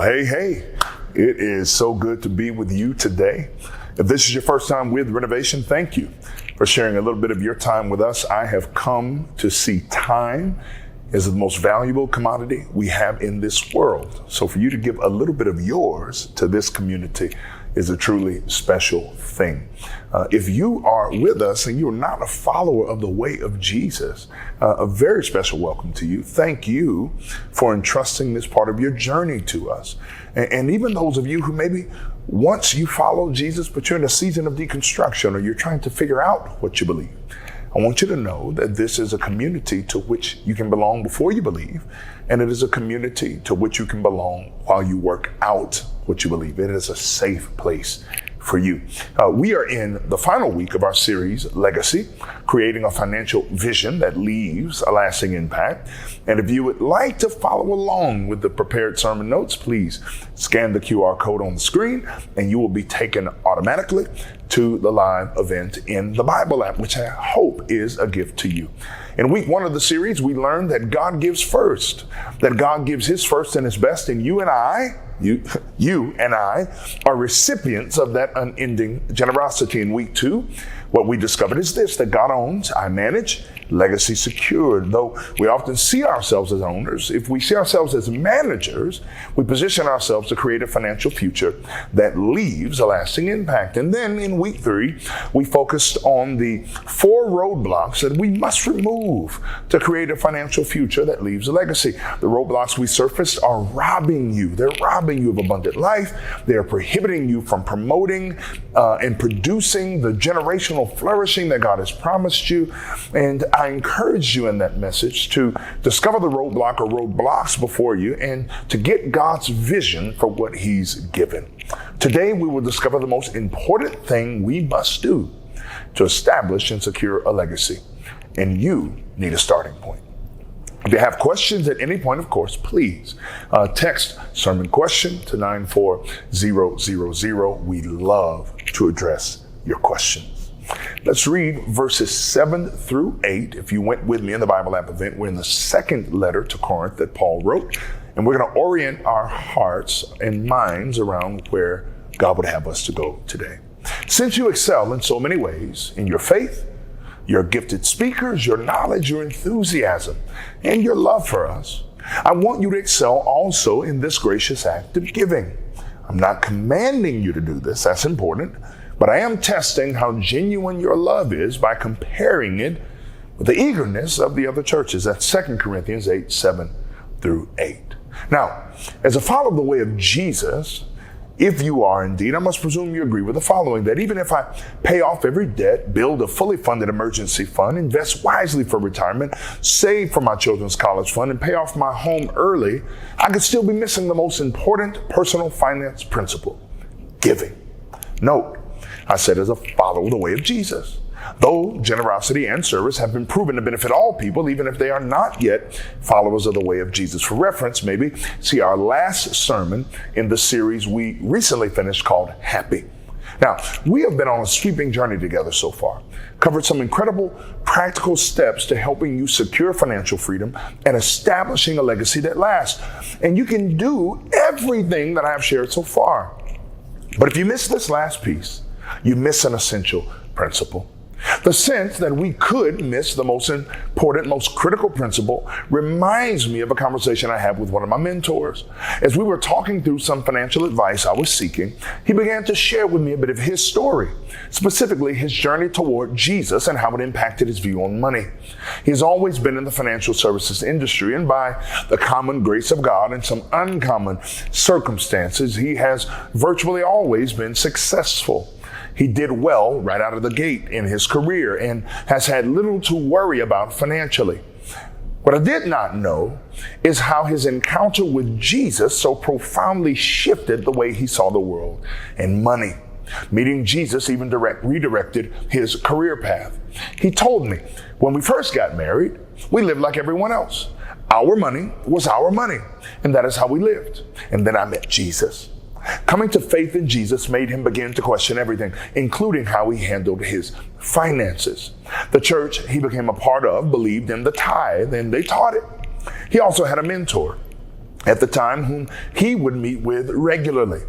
Hey, it is so good to be with you today. If this is your first time with Renovation, thank you for sharing a little bit of your time with us. I have come to see time as the most valuable commodity we have in this world. So for you to give a little bit of yours to this community is a truly special thing. If you are with us and you're not a follower of the way of Jesus, a very special welcome to you. Thank you for entrusting this part of your journey to us. And even those of you who maybe once you followed Jesus, but you're in a season of deconstruction or you're trying to figure out what you believe, I want you to know that this is a community to which you can belong before you believe, and it is a community to which you can belong while you work out what you believe. It is a safe place for you. We are in the final week of our series, Legacy, creating a financial vision that leaves a lasting impact. And if you would like to follow along with the prepared sermon notes, please scan the QR code on the screen and you will be taken automatically to the live event in the Bible app, which I hope is a gift to you. In week one of the series, we learned that God gives first, that God gives his first and his best, and you and I are recipients of that unending generosity. In week two, what we discovered is this, that God owns, I manage, legacy secured. Though we often see ourselves as owners, if we see ourselves as managers, we position ourselves to create a financial future that leaves a lasting impact. And then in week three, we focused on the 4 roadblocks that we must remove to create a financial future that leaves a legacy. The roadblocks we surfaced are robbing you. They're robbing you of abundant life. They're prohibiting you from promoting and producing the generational flourishing that God has promised you. And I encourage you in that message to discover the roadblock or roadblocks before you and to get God's vision for what he's given. Today, we will discover the most important thing we must do to establish and secure a legacy. And you need a starting point. If you have questions at any point, of course, please text sermon question to 94000. We love to address your questions. Let's read verses 7 through 8. If you went with me in the Bible app event, we're in the second letter to Corinth that Paul wrote, and we're going to orient our hearts and minds around where God would have us to go today. Since you excel in so many ways, in your faith, your gifted speakers, your knowledge, your enthusiasm, and your love for us, I want you to excel also in this gracious act of giving. I'm not commanding you to do this, that's important, but I am testing how genuine your love is by comparing it with the eagerness of the other churches. That's 2 Corinthians 8, 7 through 8. Now, as a follower of the way of Jesus, if you are indeed, I must presume you agree with the following, that even if I pay off every debt, build a fully funded emergency fund, invest wisely for retirement, save for my children's college fund, and pay off my home early, I could still be missing the most important personal finance principle, giving. Note, I said as a follower of the way of Jesus. Though generosity and service have been proven to benefit all people, even if they are not yet followers of the way of Jesus. For reference, maybe see our last sermon in the series we recently finished called Happy. Now, we have been on a sweeping journey together so far, covered some incredible practical steps to helping you secure financial freedom and establishing a legacy that lasts. And you can do everything that I have shared so far. But if you miss this last piece, you miss an essential principle. The sense that we could miss the most important, most critical principle reminds me of a conversation I had with one of my mentors. As we were talking through some financial advice I was seeking, he began to share with me a bit of his story, specifically his journey toward Jesus and how it impacted his view on money. He has always been in the financial services industry, and by the common grace of God and some uncommon circumstances, he has virtually always been successful. He did well right out of the gate in his career and has had little to worry about financially. What I did not know is how his encounter with Jesus so profoundly shifted the way he saw the world and money. Meeting Jesus even redirected his career path. He told me, when we first got married, we lived like everyone else. Our money was our money, and that is how we lived. And then I met Jesus. Coming to faith in Jesus made him begin to question everything, including how he handled his finances. The church he became a part of believed in the tithe, and they taught it. He also had a mentor at the time whom he would meet with regularly.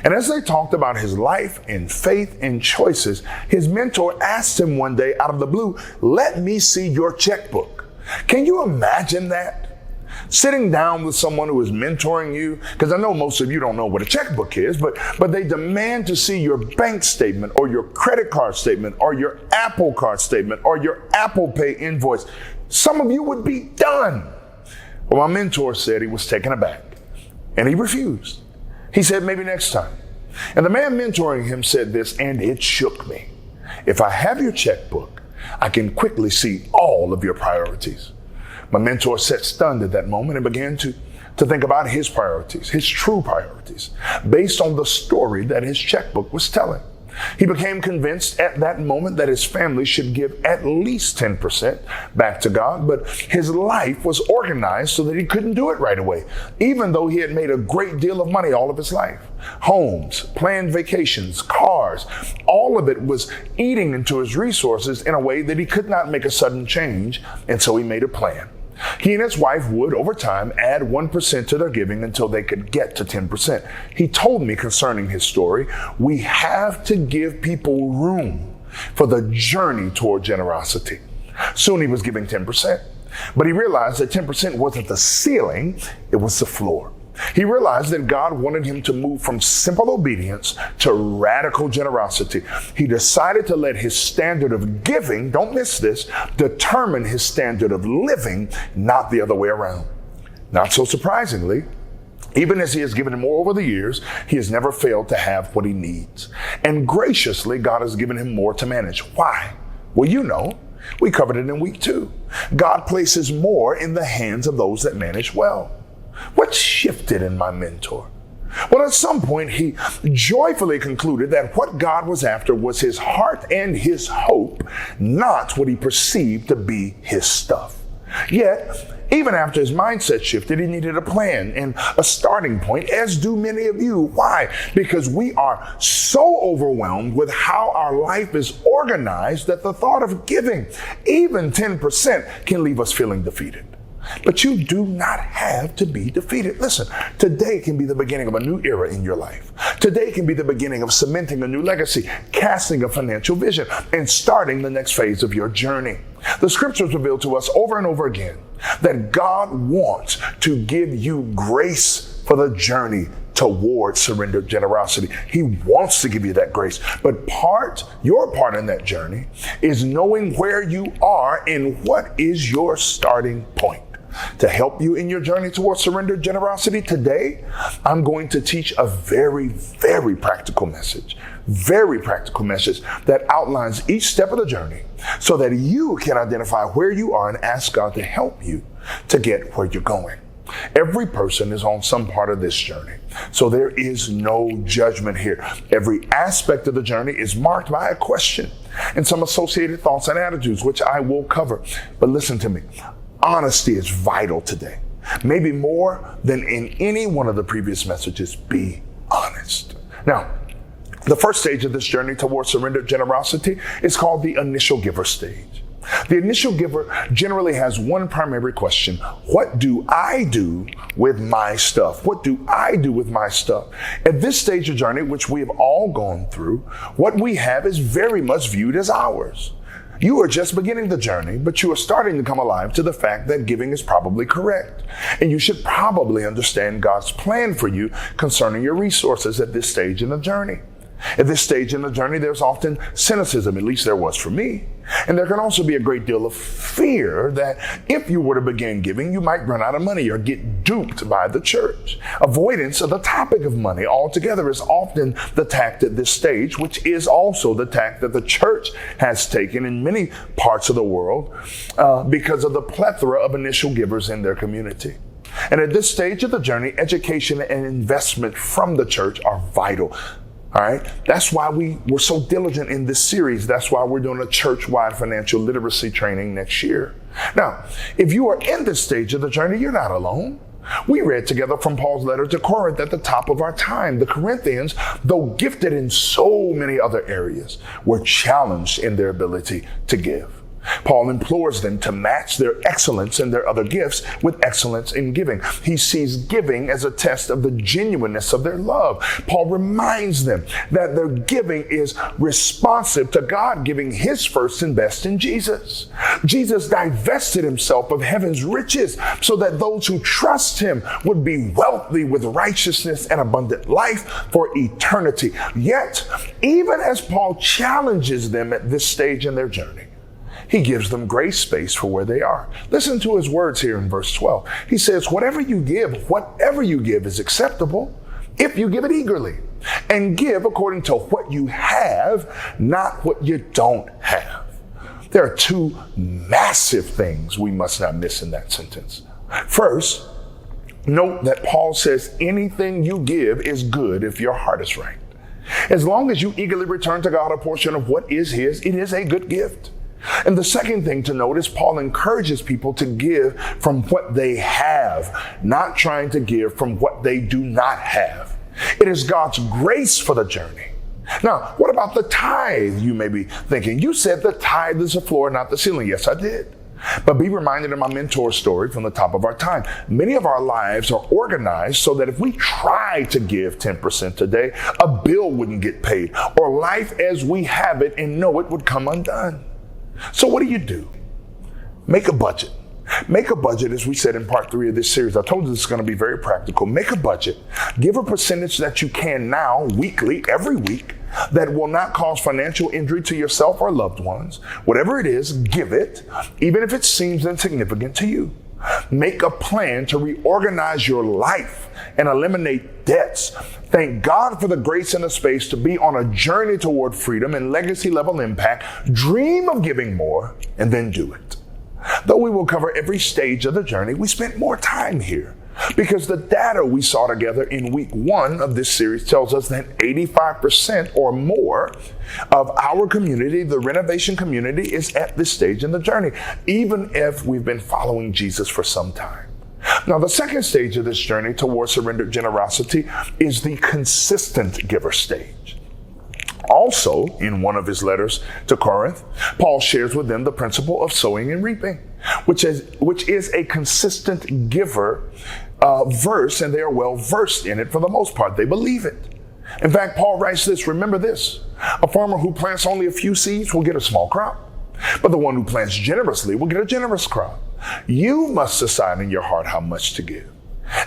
And as they talked about his life and faith and choices, his mentor asked him one day out of the blue, "Let me see your checkbook." Can you imagine that? Sitting down with someone who is mentoring you, because I know most of you don't know what a checkbook is, but they demand to see your bank statement or your credit card statement or your Apple Card statement or your Apple Pay invoice. Some of you would be done. Well, my mentor said he was taken aback and he refused. He said, "Maybe next time." And the man mentoring him said this, and it shook me. "If I have your checkbook, I can quickly see all of your priorities." My mentor sat stunned at that moment and began to think about his priorities, his true priorities, based on the story that his checkbook was telling. He became convinced at that moment that his family should give at least 10% back to God, but his life was organized so that he couldn't do it right away, even though he had made a great deal of money all of his life. Homes, planned vacations, cars, all of it was eating into his resources in a way that he could not make a sudden change, and so he made a plan. He and his wife would, over time, add 1% to their giving until they could get to 10%. He told me concerning his story, we have to give people room for the journey toward generosity. Soon he was giving 10%, but he realized that 10% wasn't the ceiling, it was the floor. He realized that God wanted him to move from simple obedience to radical generosity. He decided to let his standard of giving, don't miss this, determine his standard of living, not the other way around. Not so surprisingly, even as he has given more over the years, he has never failed to have what he needs. And graciously, God has given him more to manage. Why? Well, you know, we covered it in week 2. God places more in the hands of those that manage well. What shifted in my mentor? Well, at some point, he joyfully concluded that what God was after was his heart and his hope, not what he perceived to be his stuff. Yet, even after his mindset shifted, he needed a plan and a starting point, as do many of you. Why? Because we are so overwhelmed with how our life is organized that the thought of giving even 10% can leave us feeling defeated. But you do not have to be defeated. Listen, today can be the beginning of a new era in your life. Today can be the beginning of cementing a new legacy, casting a financial vision, and starting the next phase of your journey. The scriptures reveal to us over and over again that God wants to give you grace for the journey toward surrendered generosity. He wants to give you that grace. But your part in that journey is knowing where you are and what is your starting point. To help you in your journey towards surrendered generosity today, I'm going to teach a very, very practical message that outlines each step of the journey so that you can identify where you are and ask God to help you to get where you're going. Every person is on some part of this journey, so there is no judgment here. Every aspect of the journey is marked by a question and some associated thoughts and attitudes, which I will cover. But listen to me. Honesty is vital today. Maybe more than in any one of the previous messages, be honest. Now, the first stage of this journey towards surrendered generosity is called the initial giver stage. The initial giver generally has one primary question: what do I do with my stuff? What do I do with my stuff? At this stage of journey, which we have all gone through, what we have is very much viewed as ours. You are just beginning the journey, but you are starting to come alive to the fact that giving is probably correct. And you should probably understand God's plan for you concerning your resources at this stage in the journey. At this stage in the journey, there's often cynicism, at least there was for me. And there can also be a great deal of fear that if you were to begin giving, you might run out of money or get duped by the church. Avoidance of the topic of money altogether is often the tact at this stage, which is also the tact that the church has taken in many parts of the world because of the plethora of initial givers in their community. And at this stage of the journey, education and investment from the church are vital. All right. That's why we were so diligent in this series. That's why we're doing a church-wide financial literacy training next year. Now, if you are in this stage of the journey, you're not alone. We read together from Paul's letter to Corinth at the top of our time. The Corinthians, though gifted in so many other areas, were challenged in their ability to give. Paul implores them to match their excellence in their other gifts with excellence in giving. He sees giving as a test of the genuineness of their love. Paul reminds them that their giving is responsive to God giving his first and best in Jesus. Jesus divested himself of heaven's riches so that those who trust him would be wealthy with righteousness and abundant life for eternity. Yet, even as Paul challenges them at this stage in their journey, he gives them grace space for where they are. Listen to his words here in verse 12. He says, whatever you give is acceptable if you give it eagerly, and give according to what you have, not what you don't have. There are two massive things we must not miss in that sentence. First, note that Paul says anything you give is good if your heart is right. As long as you eagerly return to God a portion of what is his, it is a good gift. And the second thing to note is Paul encourages people to give from what they have, not trying to give from what they do not have. It is God's grace for the journey. Now, what about the tithe? You may be thinking, you said the tithe is the floor, not the ceiling. Yes, I did. But be reminded of my mentor's story from the top of our time. Many of our lives are organized so that if we try to give 10% today, a bill wouldn't get paid, or life as we have it and know it would come undone. So what do? Make a budget. Make a budget, as we said in part 3 of this series. I told you this is going to be very practical. Make a budget. Give a percentage that you can now, weekly, every week, that will not cause financial injury to yourself or loved ones. Whatever it is, give it, even if it seems insignificant to you. Make a plan to reorganize your life and eliminate debts. Thank God for the grace and the space to be on a journey toward freedom and legacy level impact. Dream of giving more and then do it. Though we will cover every stage of the journey, we spent more time here because the data we saw together in week 1 of this series tells us that 85% or more of our community, the renovation community, is at this stage in the journey, even if we've been following Jesus for some time. Now, the second stage of this journey towards surrendered generosity is the consistent giver stage. Also, in one of his letters to Corinth, Paul shares with them the principle of sowing and reaping, which is a consistent giver verse, and they are well versed in it for the most part. They believe it. In fact, Paul writes this, remember this, a farmer who plants only a few seeds will get a small crop, but the one who plants generously will get a generous crop. You must decide in your heart how much to give.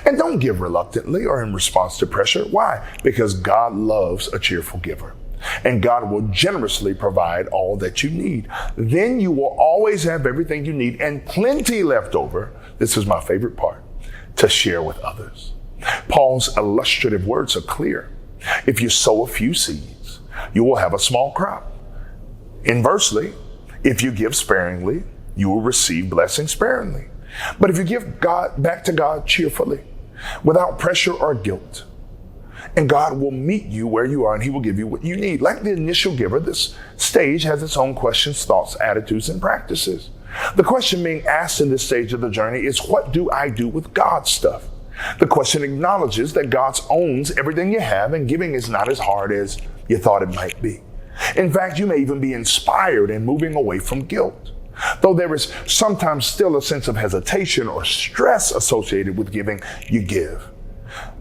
And don't give reluctantly or in response to pressure. Why? Because God loves a cheerful giver. And God will generously provide all that you need. Then you will always have everything you need and plenty left over. This is my favorite part, to share with others. Paul's illustrative words are clear. If you sow a few seeds, you will have a small crop. Inversely, if you give sparingly, you will receive blessing sparingly. But if you give back to God cheerfully, without pressure or guilt, and God will meet you where you are and he will give you what you need. Like the initial giver, this stage has its own questions, thoughts, attitudes, and practices. The question being asked in this stage of the journey is, what do I do with God's stuff? The question acknowledges that God owns everything you have, and giving is not as hard as you thought it might be. In fact, you may even be inspired in moving away from guilt. Though there is sometimes still a sense of hesitation or stress associated with giving, you give.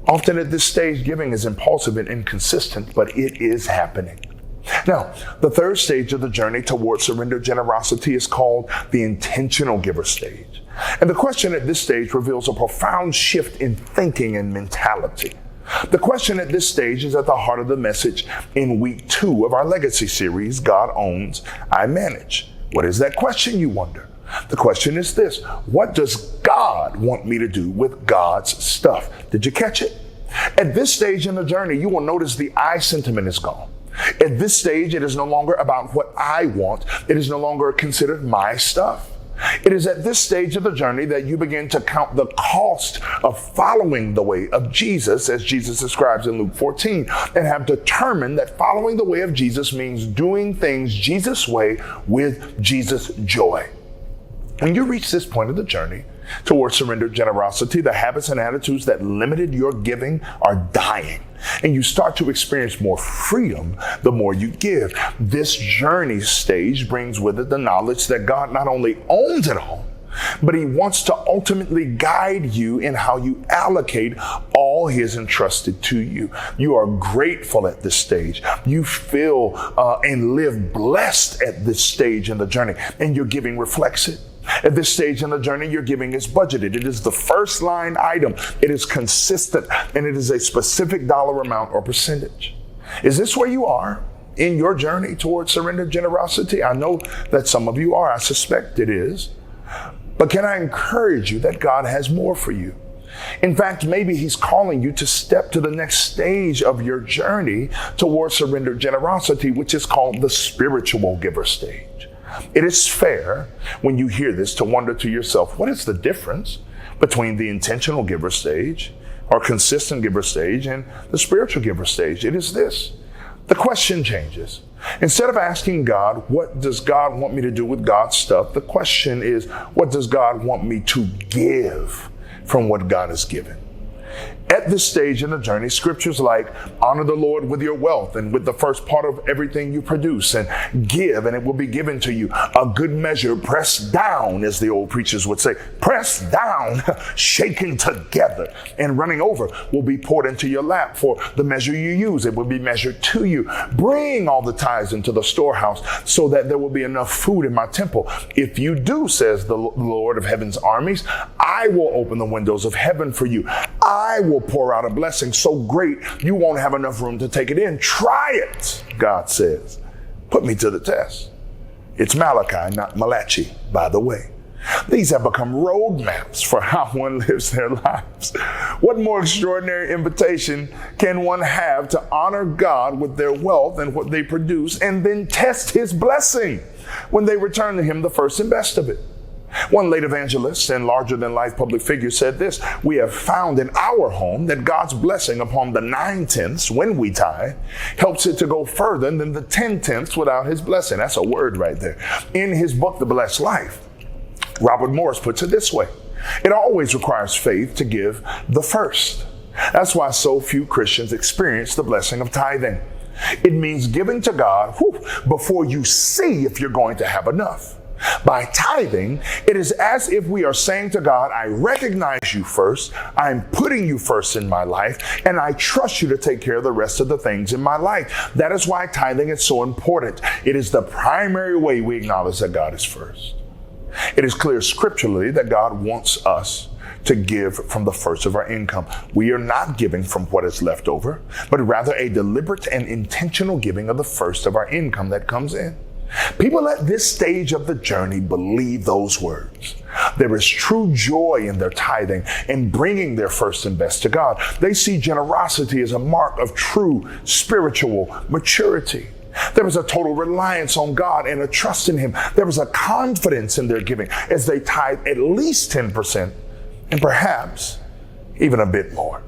Often at this stage, giving is impulsive and inconsistent, but it is happening. Now, the third stage of the journey towards surrendered generosity is called the intentional giver stage. And the question at this stage reveals a profound shift in thinking and mentality. The question at this stage is at the heart of the message in week 2 of our legacy series, God Owns, I Manage. What is that question, you wonder? The question is this: what does God want me to do with God's stuff? Did you catch it? At this stage in the journey, you will notice the I sentiment is gone. At this stage, it is no longer about what I want. It is no longer considered my stuff. It is at this stage of the journey that you begin to count the cost of following the way of Jesus, as Jesus describes in Luke 14, and have determined that following the way of Jesus means doing things Jesus' way with Jesus' joy. When you reach this point of the journey, towards surrendered generosity. The habits and attitudes that limited your giving are dying, and you start to experience more freedom the more you give. This journey stage brings with it the knowledge that God not only owns it all, but he wants to ultimately guide you in how you allocate all he has entrusted to you. You are grateful at this stage. You feel and live blessed at this stage in the journey, and your giving reflects it. At this stage in the journey, your giving is budgeted. It is the first line item. It is consistent, and it is a specific dollar amount or percentage. Is this where you are in your journey towards surrendered generosity? I know that some of you are. I suspect it is. But can I encourage you that God has more for you? In fact, maybe he's calling you to step to the next stage of your journey towards surrendered generosity, which is called the spiritual giver stage. It is fair when you hear this to wonder to yourself, what is the difference between the intentional giver stage or consistent giver stage and the spiritual giver stage? It is this. The question changes. Instead of asking God, what does God want me to do with God's stuff? The question is, what does God want me to give from what God has given? At this stage in the journey, scriptures like honor the Lord with your wealth and with the first part of everything you produce, and give and it will be given to you. A good measure, pressed down, as the old preachers would say, pressed down, shaken together and running over, will be poured into your lap. For the measure you use, it will be measured to you. Bring all the tithes into the storehouse so that there will be enough food in my temple. If you do, says the Lord of heaven's armies, I will open the windows of heaven for you. I will pour out a blessing so great you won't have enough room to take it in. Try it, God says. Put me to the test. It's Malachi, not Malachi, by the way. These have become roadmaps for how one lives their lives. What more extraordinary invitation can one have to honor God with their wealth and what they produce, and then test his blessing when they return to him the first and best of it? One late evangelist and larger-than-life public figure said this: we have found in our home that God's blessing upon the 9/10 when we tithe helps it to go further than the 10/10 without his blessing. That's a word right there. In his book, The Blessed Life, Robert Morris puts it this way: it always requires faith to give the first. That's why so few Christians experience the blessing of tithing. It means giving to God before you see if you're going to have enough. By tithing, it is as if we are saying to God, I recognize you first, I'm putting you first in my life, and I trust you to take care of the rest of the things in my life. That is why tithing is so important. It is the primary way we acknowledge that God is first. It is clear scripturally that God wants us to give from the first of our income. We are not giving from what is left over, but rather a deliberate and intentional giving of the first of our income that comes in. People at this stage of the journey believe those words. There is true joy in their tithing and bringing their first and best to God. They see generosity as a mark of true spiritual maturity. There is a total reliance on God and a trust in him. There is a confidence in their giving as they tithe at least 10% and perhaps even a bit more.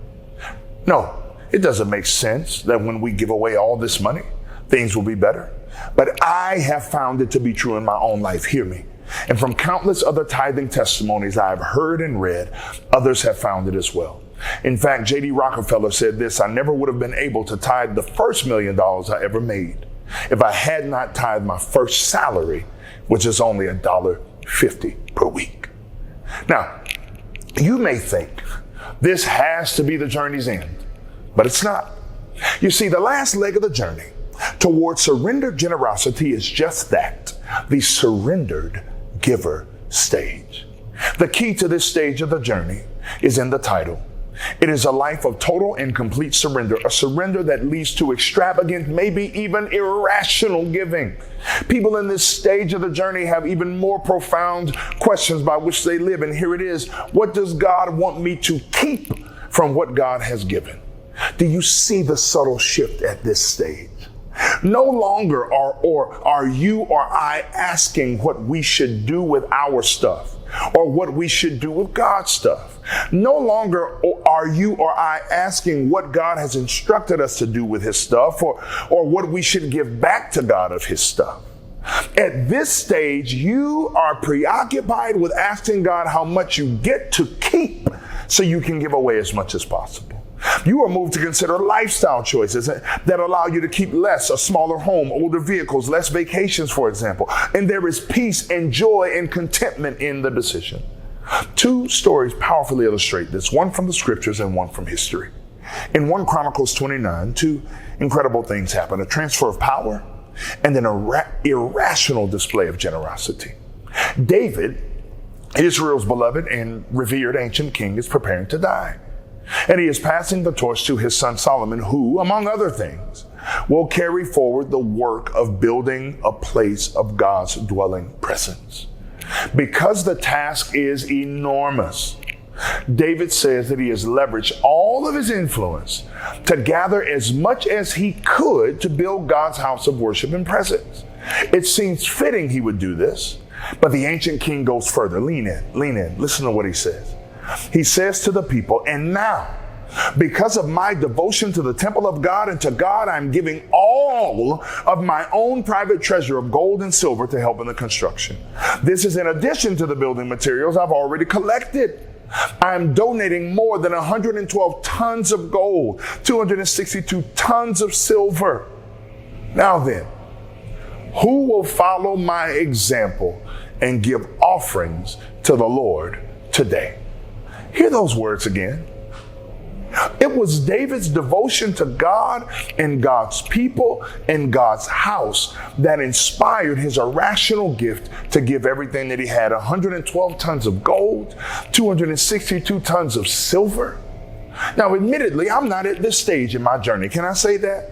No, it doesn't make sense that when we give away all this money, things will be better. But I have found it to be true in my own life. Hear me. And from countless other tithing testimonies I have heard and read, others have found it as well. In fact, J.D. Rockefeller said this: I never would have been able to tithe the first $1 million I ever made if I had not tithed my first salary, which is only $1.50 per week. Now, you may think this has to be the journey's end, but it's not. You see, the last leg of the journey towards surrendered generosity is just that, the surrendered giver stage. The key to this stage of the journey is in the title. It is a life of total and complete surrender, a surrender that leads to extravagant, maybe even irrational giving. People in this stage of the journey have even more profound questions by which they live, and here it is: what does God want me to keep from what God has given? Do you see the subtle shift at this stage? No longer are you or I asking what we should do with our stuff or what we should do with God's stuff. No longer are you or I asking what God has instructed us to do with his stuff or what we should give back to God of his stuff. At this stage, you are preoccupied with asking God how much you get to keep so you can give away as much as possible. You are moved to consider lifestyle choices that allow you to keep less, a smaller home, older vehicles, less vacations, for example. And there is peace and joy and contentment in the decision. Two stories powerfully illustrate this, one from the scriptures and one from history. In 1 Chronicles 29, two incredible things happen: a transfer of power and then an irrational display of generosity. David, Israel's beloved and revered ancient king, is preparing to die. And he is passing the torch to his son Solomon, who, among other things, will carry forward the work of building a place of God's dwelling presence. Because the task is enormous, David says that he has leveraged all of his influence to gather as much as he could to build God's house of worship and presence. It seems fitting he would do this, but the ancient king goes further. Lean in. Listen to what he says. He says to the people, "And now, because of my devotion to the temple of God and to God, I'm giving all of my own private treasure of gold and silver to help in the construction. This is in addition to the building materials I've already collected. I'm donating more than 112 tons of gold, 262 tons of silver. Now then, who will follow my example and give offerings to the Lord today?" Hear those words again. It was David's devotion to God and God's people and God's house that inspired his irrational gift to give everything that he had: 112 tons of gold, 262 tons of silver. Now, admittedly, I'm not at this stage in my journey. Can I say that?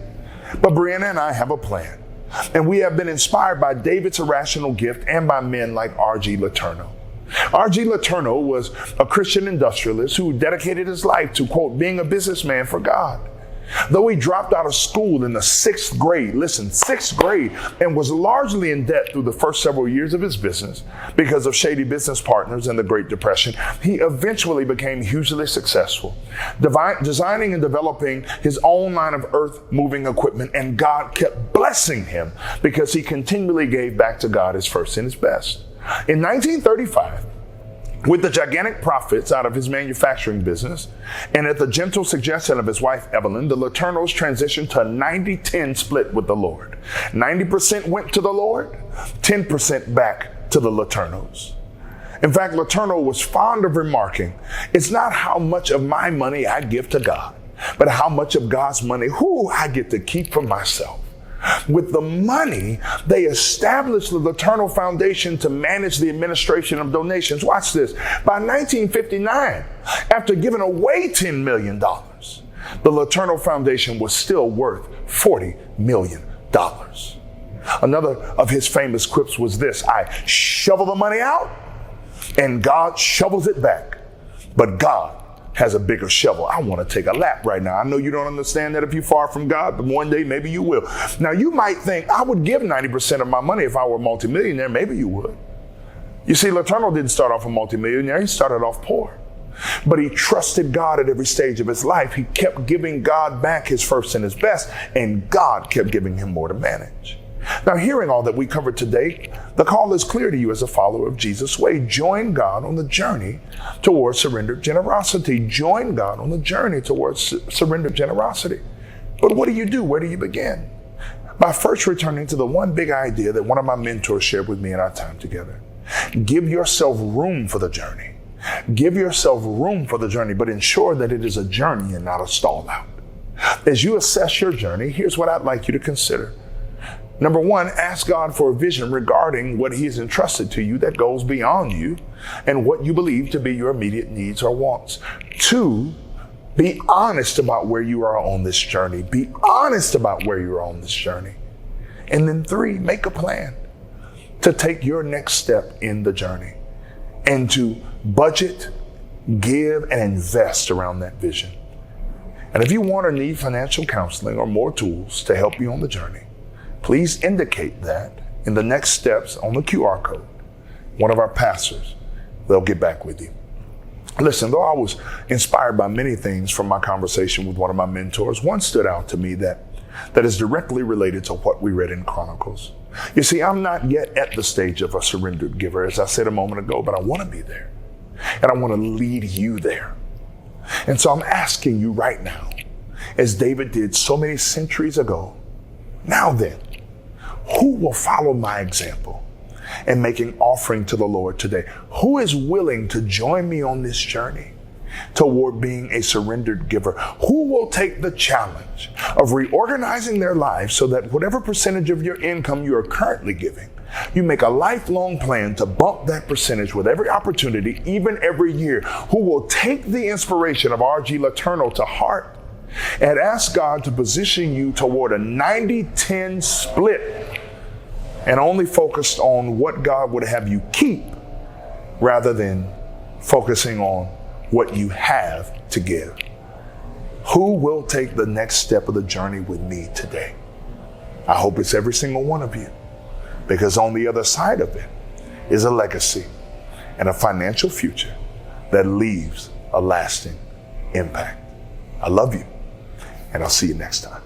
But Brianna and I have a plan. And we have been inspired by David's irrational gift and by men like R.G. Letourneau. R.G. Letourneau was a Christian industrialist who dedicated his life to, quote, being a businessman for God. Though he dropped out of school in the 6th grade, and was largely in debt through the first several years of his business because of shady business partners and the Great Depression, he eventually became hugely successful, designing and developing his own line of earth-moving equipment, and God kept blessing him because he continually gave back to God his first and his best. In 1935, with the gigantic profits out of his manufacturing business, and at the gentle suggestion of his wife Evelyn, the Letourneaus transitioned to a 90-10 split with the Lord. 90% went to the Lord, 10% back to the Letourneaus. In fact, Letourneau was fond of remarking, "It's not how much of my money I give to God, but how much of God's money I get to keep for myself." With the money, they established the Letourneau Foundation to manage the administration of donations. Watch this. By 1959, after giving away $10 million, the Letourneau Foundation was still worth $40 million. Another of his famous quips was this: "I shovel the money out, and God shovels it back. But God has a bigger shovel." I want to take a lap right now. I know you don't understand that if you're far from God, but one day maybe you will. Now, you might think, I would give 90% of my money if I were a multimillionaire. Maybe you would. You see, Letourneau didn't start off a multimillionaire. He started off poor. But he trusted God at every stage of his life. He kept giving God back his first and his best, and God kept giving him more to manage. Now, hearing all that we covered today, the call is clear to you as a follower of Jesus' way. Join God on the journey towards surrendered generosity. Join God on the journey towards surrendered generosity. But what do you do? Where do you begin? By first returning to the one big idea that one of my mentors shared with me in our time together. Give yourself room for the journey. Give yourself room for the journey, but ensure that it is a journey and not a stall out. As you assess your journey, here's what I'd like you to consider. Number one, ask God for a vision regarding what he has entrusted to you that goes beyond you and what you believe to be your immediate needs or wants. 2, be honest about where you are on this journey. Be honest about where you are on this journey. And then 3, make a plan to take your next step in the journey and to budget, give, and invest around that vision. And if you want or need financial counseling or more tools to help you on the journey, please indicate that in the next steps on the QR code. One of our pastors, they'll get back with you. Listen, though I was inspired by many things from my conversation with one of my mentors, one stood out to me that is directly related to what we read in Chronicles. You see, I'm not yet at the stage of a surrendered giver, as I said a moment ago, but I want to be there. And I want to lead you there. And so I'm asking you right now, as David did so many centuries ago, now then, who will follow my example and make an offering to the Lord today? Who is willing to join me on this journey toward being a surrendered giver? Who will take the challenge of reorganizing their lives so that whatever percentage of your income you are currently giving, you make a lifelong plan to bump that percentage with every opportunity, even every year? Who will take the inspiration of R.G. Letourneau to heart and ask God to position you toward a 90-10 split and only focused on what God would have you keep rather than focusing on what you have to give? Who will take the next step of the journey with me today? I hope it's every single one of you, because on the other side of it is a legacy and a financial future that leaves a lasting impact. I love you, and I'll see you next time.